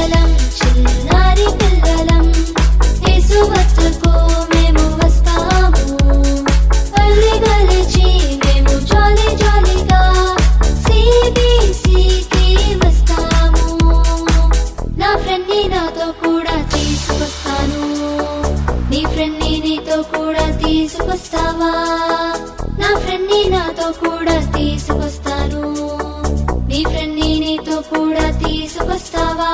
పిల్లలం చిన్నారి పిల్లలం యేసు వద్దకు మేము వస్తాము గల్లీ గల్లీచి మేము జాలీ జాలీగా CBCకి వస్తాము నా ఫ్రెండ్ ని నాతో కూడా తీసుకొస్తాను నీ ఫ్రెండ్ ని నీతో కూడా తీసుకొస్తావా నా ఫ్రెండ్ ని నాతో కూడా తీసుకొస్తాను నీ ఫ్రెండ్ ని నీతో కూడా తీసుకొస్తావా